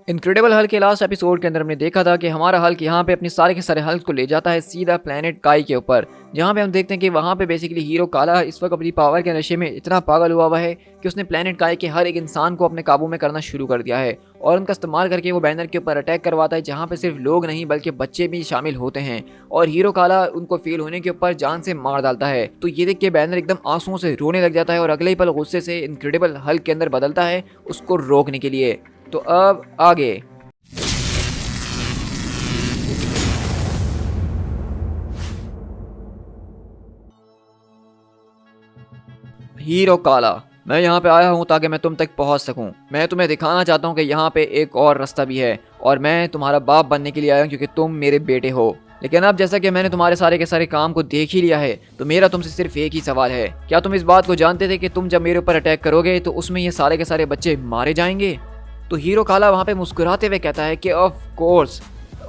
Incredible Hulk के last episode के अंदर हमने देखा था कि हमारा हल्क यहाँ पे अपने सारे के सारे हल्क को ले जाता है सीधा प्लेनेट काई के ऊपर, जहाँ पे हम देखते हैं कि वहाँ पे बेसिकली हीरो काला इस वक्त अपनी पावर के नशे में इतना पागल हुआ हुआ है कि उसने प्लेनेट काई के हर एक इंसान को अपने काबू में करना शुरू कर दिया है और उनका इस्तेमाल करके वो बैनर के ऊपर अटैक करवाता है, जहाँ पे सिर्फ लोग नहीं बल्कि बच्चे भी शामिल होते हैं और हीरो काला उनको फेल होने के ऊपर जान से मार डालता है। तो ये देख के बैनर एकदम आंसुओं से रोने लग जाता है और अगले ही पल गुस्से से इनक्रेडिबल हल्क के अंदर बदलता है उसको रोकने के लिए। तो अब आगे हीरो काला, मैं यहाँ पे आया हूँ ताकि मैं तुम तक पहुँच सकूँ। मैं तुम्हें दिखाना चाहता हूँ कि यहाँ पे एक और रास्ता भी है और मैं तुम्हारा बाप बनने के लिए आया हूँ क्योंकि तुम मेरे बेटे हो। लेकिन अब जैसा कि मैंने तुम्हारे सारे के सारे काम को देख ही लिया है तो मेरा तुमसे सिर्फ एक ही सवाल है, क्या तुम इस बात को जानते थे कि तुम जब मेरे ऊपर अटैक करोगे तो उसमें ये सारे के सारे बच्चे मारे जाएंगे? तो हीरो काला वहाँ पे मुस्कुराते हुए कहता है कि ऑफ कोर्स।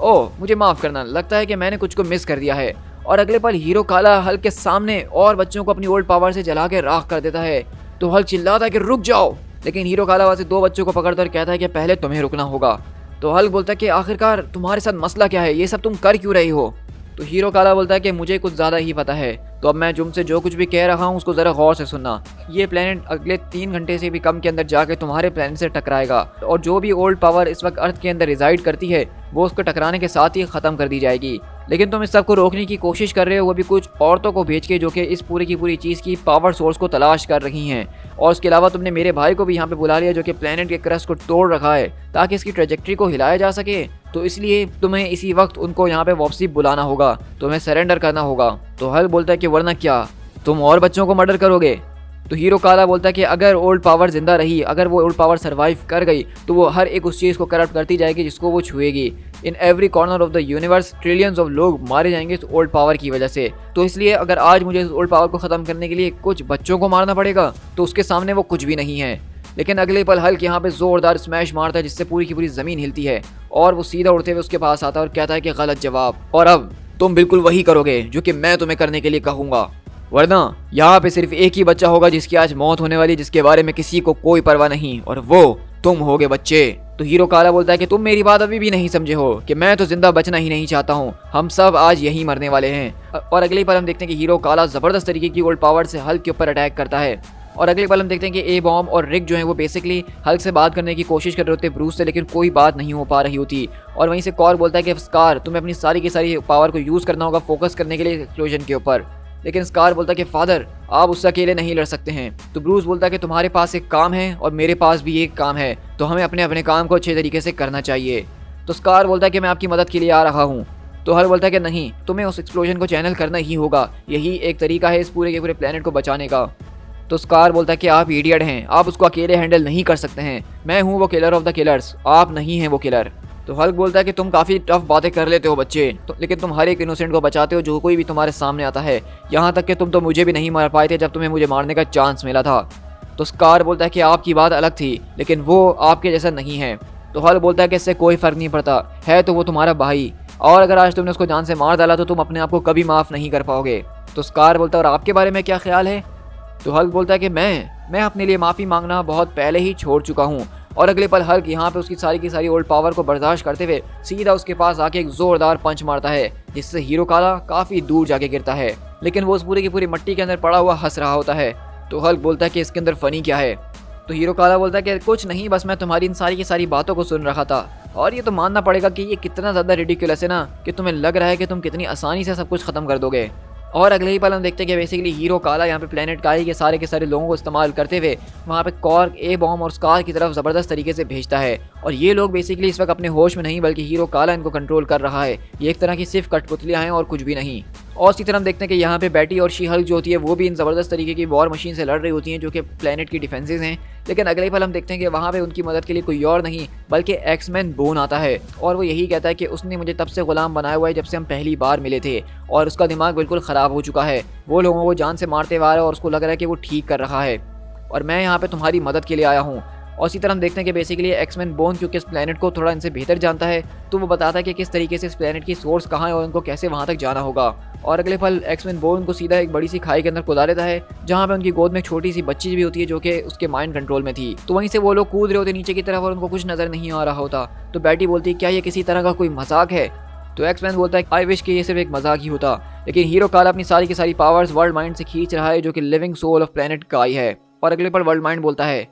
ओह मुझे माफ़ करना, लगता है कि मैंने कुछ को मिस कर दिया है। और अगले पल हीरो काला हल्क के सामने और बच्चों को अपनी ओल्ड पावर से जला के राख कर देता है। तो हल्क चिल्लाता है कि रुक जाओ, लेकिन हीरो काला वहाँ से दो बच्चों को पकड़कर कहता है कि पहले तुम्हें रुकना होगा। तो हल्क बोलता है कि आखिरकार तुम्हारे साथ मसला क्या है, ये सब तुम कर क्यों रही हो? तो हीरो काला बोलता है कि मुझे कुछ ज़्यादा ही पता है, तो अब मैं तुमसे जो कुछ भी कह रहा हूँ उसको ज़रा गौर से सुनना। ये प्लेनेट अगले 3 घंटे से भी कम के अंदर जाके तुम्हारे प्लेनेट से टकराएगा और जो भी ओल्ड पावर इस वक्त अर्थ के अंदर रिजाइड करती है वो उसको टकराने के साथ ही ख़त्म कर दी जाएगी। लेकिन तुम इस सब को रोकने की कोशिश कर रहे हो, वो भी कुछ औरतों को भेज के जो कि इस पूरी की पूरी चीज़ की पावर सोर्स को तलाश कर रही हैं। और उसके अलावा तुमने मेरे भाई को भी यहाँ पे बुला लिया जो कि प्लेनेट के क्रस्ट को तोड़ रखा है ताकि इसकी ट्रेजेक्ट्री को हिलाया जा सके। तो इसलिए तुम्हें इसी वक्त उनको यहाँ पे वापसी बुलाना होगा, तुम्हें सरेंडर करना होगा। तो हल बोलता है कि वरना क्या तुम और बच्चों को मर्डर करोगे? तो हीरो काला बोलता है कि अगर ओल्ड पावर जिंदा रही, अगर वो ओल्ड पावर सरवाइव कर गई तो वो हर एक उस चीज़ को करप्ट करती जाएगी जिसको वो छुएगी। In every corner of the universe trillions of लोग मारे जाएंगे इस ओल्ड पावर की वजह से। तो इसलिए अगर आज मुझे इस ओल्ड पावर को ख़त्म करने के लिए कुछ बच्चों को मारना पड़ेगा तो उसके सामने वो कुछ भी नहीं है। लेकिन अगले पल हल्क यहाँ पे ज़ोरदार स्मैश मारता है जिससे पूरी की पूरी ज़मीन हिलती है और वो सीधा उड़ते हुए उसके पास आता है और कहता है कि गलत जवाब, और अब तुम बिल्कुल वही करोगे जो कि मैं तुम्हें करने के लिए कहूँगा, वरना यहाँ पे सिर्फ एक ही बच्चा होगा जिसकी आज मौत होने वाली, जिसके बारे में किसी को कोई परवाह नहीं, और वो तुम होगे बच्चे। तो हीरो काला बोलता है कि तुम मेरी बात अभी भी नहीं समझे हो कि मैं तो जिंदा बचना ही नहीं चाहता हूँ, हम सब आज यहीं मरने वाले हैं। और अगले पल हम देखते हैं कि हीरो काला ज़बरदस्त तरीके की ओल्ड पावर से हल्क के ऊपर अटैक करता है। और अगले पल हम देखते हैं कि ए बॉम्ब और रिक जो है वो बेसिकली हल्क से बात करने की कोशिश कर रहे होते हैं ब्रूस से, लेकिन कोई बात नहीं हो पा रही होती। और वहीं से कॉर बोलता है कि स्कार तुम्हें अपनी सारी की सारी पावर को यूज़ करना होगा फोकस करने के लिए एक्सप्लोजन के ऊपर। लेकिन स्कार बोलता है कि फादर आप उससे अकेले नहीं लड़ सकते हैं। तो ब्रूस बोलता है कि तुम्हारे पास एक काम है और मेरे पास भी एक काम है, तो हमें अपने अपने काम को अच्छे तरीके से करना चाहिए। तो स्कार बोलता है कि मैं आपकी मदद के लिए आ रहा हूँ। तो हल बोलता है कि नहीं, तुम्हें उस एक्सप्लोजन को चैनल करना ही होगा, यही एक तरीका है इस पूरे के पूरे प्लेनेट को बचाने का। तो स्कार बोलता है कि आप इडियट हैं, आप उसको अकेले हैंडल नहीं कर सकते हैं, मैं हूँ वो किलर ऑफ द किलर्स, आप नहीं हैं वो किलर। तो हल्क बोलता है कि तुम काफ़ी टफ बातें कर लेते हो बच्चे, तो लेकिन तुम हर एक इनोसेंट को बचाते हो जो कोई भी तुम्हारे सामने आता है, यहाँ तक कि तुम तो मुझे भी नहीं मार पाए थे जब तुम्हें मुझे मारने का चांस मिला था। तो स्कार बोलता है कि आपकी बात अलग थी लेकिन वो आपके जैसा नहीं है। तो हल्क बोलता है कि इससे कोई फ़र्क नहीं पड़ता, है तो वो तुम्हारा भाई, और अगर आज तुमने उसको जान से मार डाला तो तुम अपने आप को कभी माफ़ नहीं कर पाओगे। तो स्कार बोलता है और आपके बारे में क्या ख्याल है? तो हल्क बोलता है कि मैं अपने लिए माफ़ी मांगना बहुत पहले ही छोड़ चुका हूँ। और अगले पल हल्क यहाँ पे उसकी सारी की सारी ओल्ड पावर को बर्दाश्त करते हुए सीधा उसके पास आके एक ज़ोरदार पंच मारता है जिससे हीरो काला काफ़ी दूर जाके गिरता है, लेकिन वो उस पूरी की पूरी मिट्टी के अंदर पड़ा हुआ हंस रहा होता है। तो हल्क बोलता है कि इसके अंदर फ़नी क्या है? तो हीरो काला बोलता है कि कुछ नहीं, बस मैं तुम्हारी इन सारी की सारी बातों को सुन रहा था और ये तो मानना पड़ेगा कि ये कितना ज़्यादा रिडिकुलस है ना कि तुम्हें लग रहा है कि तुम कितनी आसानी से सब कुछ ख़त्म कर दोगे। और अगले ही पल हम देखते हैं कि बेसिकली हीरो काला यहाँ पे प्लेनेट काई के सारे लोगों को इस्तेमाल करते हुए वहाँ पे कॉर्क, ए बॉम्ब और स्कार की तरफ ज़बरदस्त तरीके से भेजता है। और ये लोग बेसिकली इस वक्त अपने होश में नहीं बल्कि हीरो काला इनको कंट्रोल कर रहा है। ये एक तरह की सिर्फ कठपुतलियाँ हैं और कुछ भी नहीं। और इसी तरह हम देखते हैं कि यहाँ पे बैटी और शी हल्क जो होती है वो भी इन ज़बरदस्त तरीके की वॉर मशीन से लड़ रही होती हैं जो कि प्लेनेट की डिफेंसेस हैं। लेकिन अगले पल हम देखते हैं कि वहाँ पे उनकी मदद के लिए कोई और नहीं बल्कि एक्समैन बोन आता है और वो यही कहता है कि उसने मुझे तब से ग़ुलाम बनाया हुआ है जब से हम पहली बार मिले थे और उसका दिमाग बिल्कुल ख़राब हो चुका है, वो लोगों को जान से मारते हुए आ रहा है और उसको लग रहा है कि वो ठीक कर रहा है और मैं यहाँ पे तुम्हारी मदद के लिए आया हूँ। और इसी तरह हम देखते हैं कि बेसिकली एक्समैन बोन क्योंकि इस प्लेनेट को थोड़ा इनसे बेहतर जानता है, तो वो बताता है कि किस तरीके से इस प्लेनेट की सोर्स कहाँ है और उनको कैसे वहाँ तक जाना होगा। और अगले पल एक्समैन बोन को सीधा एक बड़ी सी खाई के अंदर कुदा देता है, जहाँ पे उनकी गोद में एक छोटी सी बच्ची भी होती है जो कि उसके माइंड कंट्रोल में थी। तो वहीं से वो लोग कूद रहे होते नीचे की तरफ और उनको कुछ नजर नहीं आ रहा होता। तो बैटी बोलती है क्या ये किसी तरह का कोई मजाक है? तो एक्समैन बोलता है आई विश कि ये सिर्फ एक मजाक ही होता, लेकिन हीरो काला अपनी सारी की सारी पावर्स वर्ल्ड माइंड से खींच रहा है जो कि लिविंग सोल ऑफ प्लेनेट काई है। और अगले पल वर्ल्ड माइंड बोलता है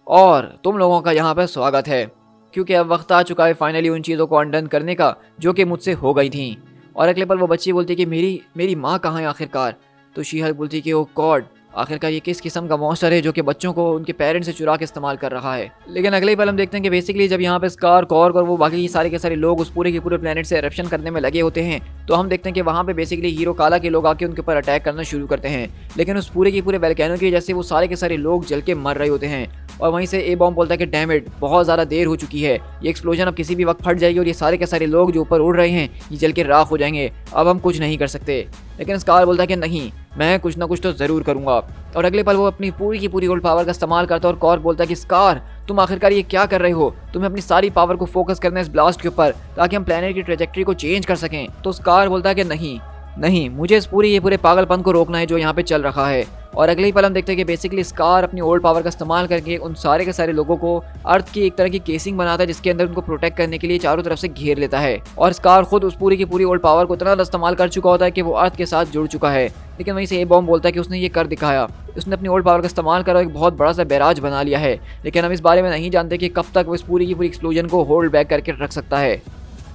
और तुम लोगों का यहाँ पर स्वागत है, क्योंकि अब वक्त आ चुका है फाइनली उन चीज़ों को अनडन करने का जो कि मुझसे हो गई थी। और अगले पल वो बच्ची बोलती है कि मेरी माँ कहाँ है आखिरकार? तो शी हल्क बोलती है कि ओ गॉड, आखिरकार ये किस किस्म का मॉन्स्टर है जो कि बच्चों को उनके पेरेंट्स से चुरा के इस्तेमाल कर रहा है। लेकिन अगले ही पल हम देखते हैं कि बेसिकली जब यहाँ पे स्कार, कॉर्ग और वो बाकी सारे के सारे लोग उस पूरे के पूरे प्लेनेट से एरप्शन करने में लगे होते हैं, तो हम देखते हैं कि वहाँ पे बेसिकली हीरो काला के लोग आके उनके ऊपर अटैक करना शुरू करते हैं। लेकिन उस पूरे के पूरे वोल्केनो की वजह से वो सारे के सारे लोग जल के मर रहे होते हैं। और वहीं से ए बॉम्ब बोलता है कि डैम इट, बहुत ज़्यादा देर हो चुकी है, ये एक्सप्लोजन अब किसी भी वक्त फट जाएगी और ये सारे के सारे लोग जो ऊपर उड़ रहे हैं ये जल के राख हो जाएंगे, अब हम कुछ नहीं कर सकते। लेकिन स्कार बोलता है कि नहीं, मैं कुछ ना कुछ तो ज़रूर करूँगा। और अगले पल वो अपनी पूरी की पूरी ओल्ड पावर का इस्तेमाल करता है और कॉर्ग बोलता है कि स्कार तुम आखिरकार ये क्या कर रहे हो? तुम्हें अपनी सारी पावर को फोकस करना है इस ब्लास्ट के ऊपर ताकि हम प्लेनेट की ट्रेजेक्ट्री को चेंज कर सकें। तो स्कार बोलता है कि नहीं, मुझे इस पूरे पागलपन को रोकना है जो यहाँ पे चल रहा है। और अगले ही पल हम देखते हैं कि बेसिकली स्कार अपनी ओल्ड पावर का इस्तेमाल करके उन सारे के सारे लोगों को अर्थ की एक तरह की केसिंग बनाता है जिसके अंदर उनको प्रोटेक्ट करने के लिए चारों तरफ से घेर लेता है। और स्कार खुद उस पूरी की पूरी ओल्ड पावर को इतना इस्तेमाल कर चुका होता है कि वो अर्थ के साथ जुड़ चुका है। लेकिन वहीं से ए बॉम्ब बोलता है कि उसने ये कर दिखाया, उसने अपनी ओल्ड पावर का इस्तेमाल कर एक बहुत बड़ा सा बैराज बना लिया है, लेकिन हम इस बारे में नहीं जानते कि कब तक वो इस पूरी की पूरी एक्सप्लोजन को होल्ड बैक करके रख सकता है।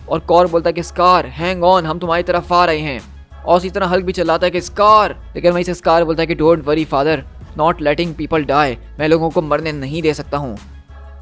और कॉर्ग बोलता है कि स्कार हैंग ऑन, हम तुम्हारी तरफ आ रहे हैं। और इसी तरह हल्क भी चिल्लाता है कि स्कार, लेकिन वहीं से स्कार बोलता है कि don't worry father, not letting people die, मैं लोगों को मरने नहीं दे सकता हूँ।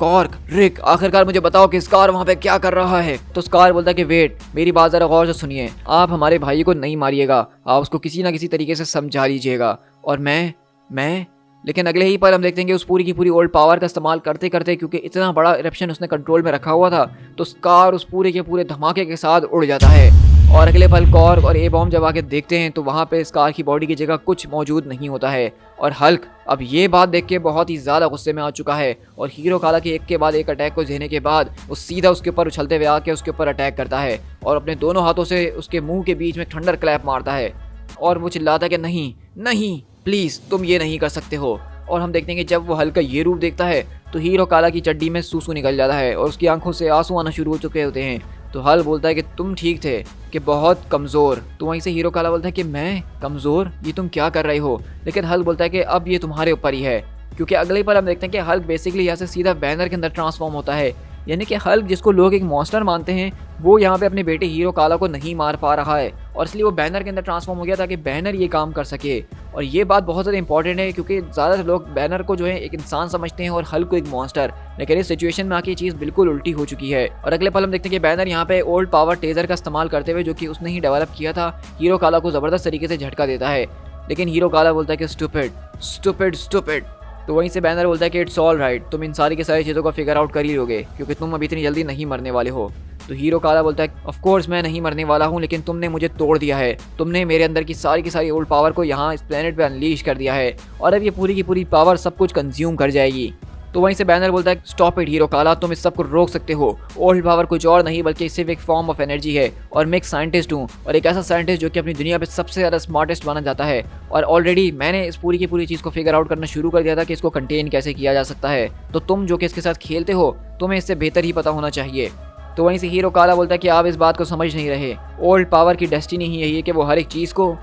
कॉर्ग, रिक, आखिरकार मुझे बताओ कि स्कार वहाँ पे क्या कर रहा है? तो स्कार बोलता है कि वेट, मेरी बात जरा गौर से सुनिए, आप हमारे भाई को नहीं मारिएगा, आप उसको किसी ना किसी तरीके से समझा लीजिएगा। और मैं लेकिन अगले ही पल हम देखते हैं कि उस पूरी की पूरी ओल्ड पावर का इस्तेमाल करते करते, क्योंकि इतना बड़ा इरप्शन उसने कंट्रोल में रखा हुआ था, तो स्कार उस पूरे के पूरे धमाके के साथ उड़ जाता है। और अगले पल कॉर्ग और ए बॉम्ब जब आके देखते हैं तो वहाँ पे स्कार की बॉडी की जगह कुछ मौजूद नहीं होता है। और हल्क अब ये बात देख के बहुत ही ज़्यादा गुस्से में आ चुका है और हीरो काला के एक के बाद एक अटैक को झेलने के बाद वो सीधा उसके ऊपर उछलते हुए आके उसके ऊपर अटैक करता है और अपने दोनों हाथों से उसके मुंह के बीच में थंडर क्लैप मारता है। और वो चिल्लाता है कि नहीं प्लीज़, तुम ये नहीं कर सकते हो। और हम देखते हैं कि जब वो हल्क का ये रूप देखता है तो हीरो काला की चड्डी में सूसू निकल जाता है और उसकी आंखों से आंसू आना शुरू हो चुके होते हैं। तो हल्क बोलता है कि तुम ठीक थे, कि बहुत कमज़ोर। तो वहीं से हीरो काला बोलता है कि मैं कमज़ोर, ये तुम क्या कर रहे हो? लेकिन हल्क बोलता है कि अब ये तुम्हारे ऊपर ही है, क्योंकि अगले पर हम देखते हैं कि हल्क बेसिकली यहाँ से सीधा बैनर के अंदर ट्रांसफॉर्म होता है। यानी कि हल्क जिसको लोग एक मॉन्स्टर मानते हैं वो यहाँ पे अपने बेटे हीरो काला को नहीं मार पा रहा है और इसलिए वो बैनर के अंदर ट्रांसफॉर्म हो गया ताकि बैनर ये काम कर सके। और ये बात बहुत ज़्यादा इंपॉर्टेंट है क्योंकि ज़्यादातर लोग बैनर को जो है एक इंसान समझते हैं और हल्क को एक मॉन्स्टर, लेकिन इस सिचुएशन में आके ये चीज़ बिल्कुल उल्टी हो चुकी है। और अगले पल हम देखते हैं कि बैनर यहाँ पे ओल्ड पावर टेजर का इस्तेमाल करते हुए, जो कि उसने ही डेवलप किया था, हीरो काला को ज़बरदस्त तरीके से झटका देता है। लेकिन हीरो काला बोलता है कि स्टूपिड। तो वहीं से बैनर बोलता है कि इट्स ऑल राइट, तुम इन सारी की सारी चीज़ों को फिगर आउट कर ही लोगे क्योंकि तुम अभी इतनी जल्दी नहीं मरने वाले हो। तो हीरो काला बोलता है ऑफ कोर्स मैं नहीं मरने वाला हूँ, लेकिन तुमने मुझे तोड़ दिया है, तुमने मेरे अंदर की सारी ओल्ड पावर को यहाँ इस प्लेनेट पे अनलीश कर दिया है और अब ये पूरी की पूरी पावर सब कुछ कंज्यूम कर जाएगी। तो वहीं से बैनर बोलता है स्टॉप इट हीरो काला, तुम इस सब को रोक सकते हो। ओल्ड पावर कुछ और नहीं बल्कि सिर्फ एक फॉर्म ऑफ एनर्जी है और मैं एक साइंटिस्ट हूँ और एक ऐसा साइंटिस्ट जो कि अपनी दुनिया पे सबसे ज़्यादा स्मार्टेस्ट माना जाता है। और ऑलरेडी मैंने इस पूरी की पूरी चीज़ को फिगर आउट करना शुरू कर दिया था कि इसको कंटेन कैसे किया जा सकता है। तो तुम जो कि इसके साथ खेलते हो तुम्हें इससे बेहतर ही पता होना चाहिए। तो वहीं से हीरो काला बोलता है कि आप इस बात को समझ नहीं रहे, ओल्ड पावर की डेस्टिनी ही यही है कि वो हर एक चीज़ को।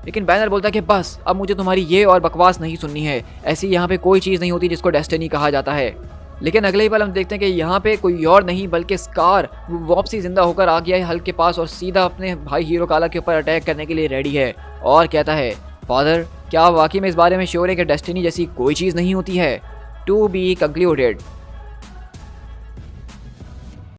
लेकिन बैनर बोलता है कि बस अब मुझे तुम्हारी ये और बकवास नहीं सुननी है, ऐसी यहाँ पे कोई चीज़ नहीं होती जिसको डेस्टिनी कहा जाता है। लेकिन अगले ही पल हम देखते हैं कि यहाँ पे कोई और नहीं बल्कि स्कार वापसी जिंदा होकर आ गया है हल्क के पास और सीधा अपने भाई हीरो काला के ऊपर अटैक करने के लिए रेडी है और कहता है फादर, क्या आप वाकई में इस बारे में श्योर है कि डेस्टिनी जैसी कोई चीज़ नहीं होती है? To be concluded.